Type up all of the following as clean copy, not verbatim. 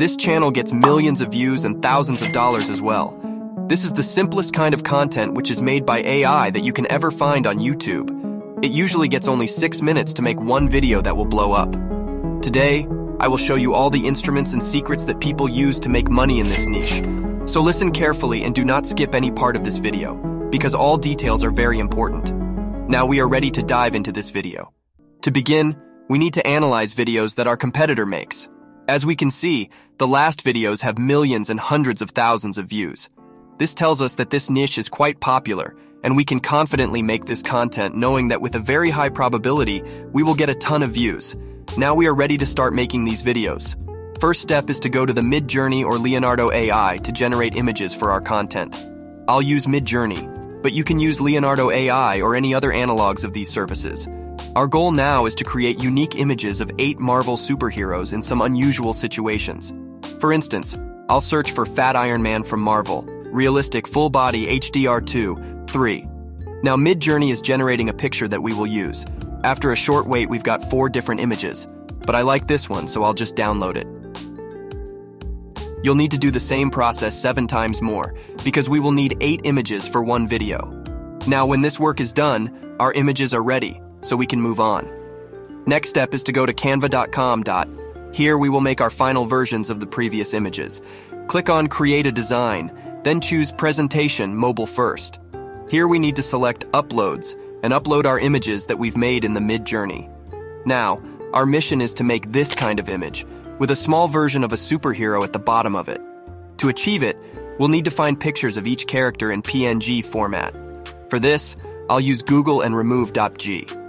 This channel gets millions of views and thousands of dollars as well. This is the simplest kind of content which is made by AI that you can ever find on YouTube. It usually gets only 6 minutes to make one video that will blow up. Today, I will show you all the instruments and secrets that people use to make money in this niche. So listen carefully and do not skip any part of this video, because all details are very important. Now we are ready to dive into this video. To begin, we need to analyze videos that our competitor makes. As we can see, the last videos have millions and hundreds of thousands of views. This tells us that this niche is quite popular, and we can confidently make this content knowing that with a very high probability, we will get a ton of views. Now we are ready to start making these videos. First step is to go to the Midjourney or Leonardo AI to generate images for our content. I'll use Midjourney, but you can use Leonardo AI or any other analogs of these services. Our goal now is to create unique images of 8 Marvel superheroes in some unusual situations. For instance, I'll search for Fat Iron Man from Marvel, realistic full-body HDR2, 3. Now Midjourney is generating a picture that we will use. After a short wait, we've got 4 different images, but I like this one, so I'll just download it. You'll need to do the same process 7 times more, because we will need 8 images for one video. Now when this work is done, our images are ready, so we can move on. Next step is to go to Canva.com. Here we will make our final versions of the previous images. Click on Create a Design, then choose Presentation Mobile first. Here we need to select Uploads and upload our images that we've made in the Midjourney. Now, our mission is to make this kind of image, with a small version of a superhero at the bottom of it. To achieve it, we'll need to find pictures of each character in PNG format. For this, I'll use Google and Remove.bg.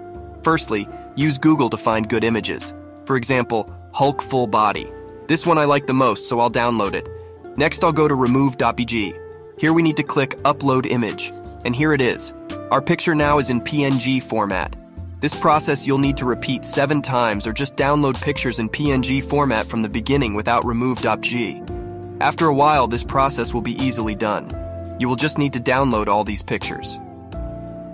Firstly, use Google to find good images. For example, Hulk full body. This one I like the most, so I'll download it. Next, I'll go to Remove.bg. Here we need to click Upload Image, and here it is. Our picture now is in PNG format. This process you'll need to repeat 7 times or just download pictures in PNG format from the beginning without Remove.bg. After a while, this process will be easily done. You will just need to download all these pictures.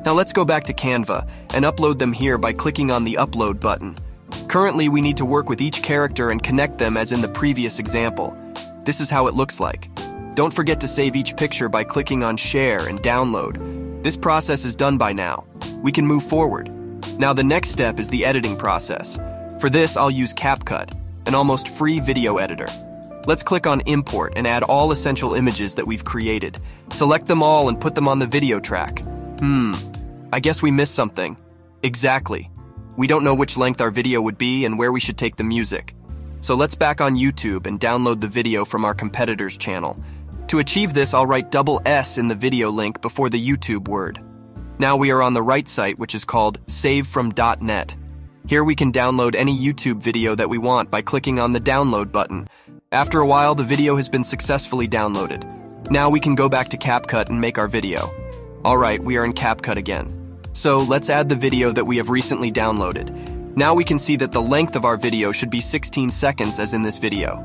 Now let's go back to Canva and upload them here by clicking on the Upload button. Currently, we need to work with each character and connect them as in the previous example. This is how it looks like. Don't forget to save each picture by clicking on Share and Download. This process is done by now. We can move forward. Now the next step is the editing process. For this, I'll use CapCut, an almost free video editor. Let's click on Import and add all essential images that we've created. Select them all and put them on the video track. I guess we missed something. Exactly. We don't know which length our video would be and where we should take the music. So let's back on YouTube and download the video from our competitor's channel. To achieve this, I'll write "S" in the video link before the YouTube word. Now we are on the right site, which is called savefrom.net. Here we can download any YouTube video that we want by clicking on the Download button. After a while, the video has been successfully downloaded. Now we can go back to CapCut and make our video. Alright, we are in CapCut again. So let's add the video that we have recently downloaded. Now we can see that the length of our video should be 16 seconds as in this video.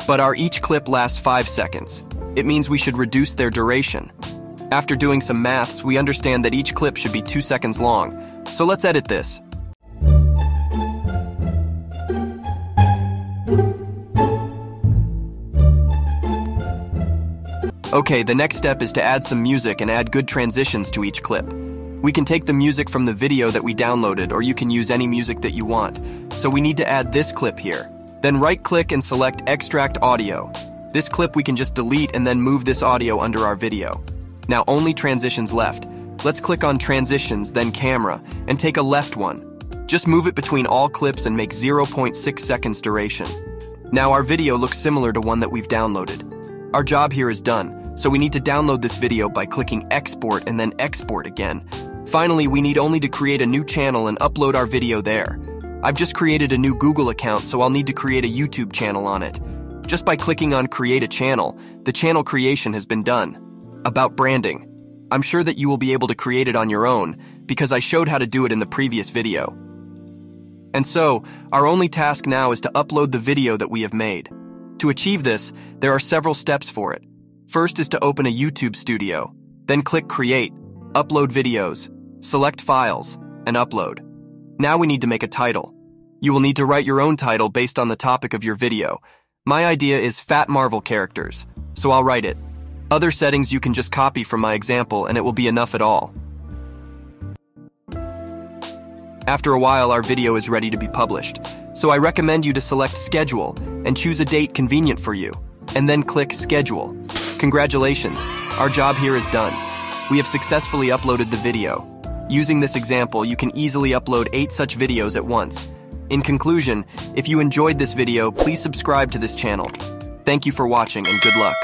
But our each clip lasts 5 seconds. It means we should reduce their duration. After doing some maths, we understand that each clip should be 2 seconds long. So let's edit this. Okay, the next step is to add some music and add good transitions to each clip. We can take the music from the video that we downloaded, or you can use any music that you want. So we need to add this clip here. Then right-click and select Extract Audio. This clip we can just delete and then move this audio under our video. Now only transitions left. Let's click on Transitions, then Camera, and take a left one. Just move it between all clips and make 0.6 seconds duration. Now our video looks similar to one that we've downloaded. Our job here is done, so we need to download this video by clicking Export and then Export again. Finally, we need only to create a new channel and upload our video there. I've just created a new Google account, so I'll need to create a YouTube channel on it. Just by clicking on Create a Channel, the channel creation has been done. About branding. I'm sure that you will be able to create it on your own, because I showed how to do it in the previous video. And so, our only task now is to upload the video that we have made. To achieve this, there are several steps for it. First is to open a YouTube studio, then click Create, Upload Videos, select Files, and Upload. Now we need to make a title. You will need to write your own title based on the topic of your video. My idea is fat Marvel characters, so I'll write it. Other settings you can just copy from my example and it will be enough at all. After a while, our video is ready to be published, so I recommend you to select Schedule and choose a date convenient for you, and then click Schedule. Congratulations, our job here is done. We have successfully uploaded the video. Using this example, you can easily upload 8 such videos at once. In conclusion, if you enjoyed this video, please subscribe to this channel. Thank you for watching and good luck.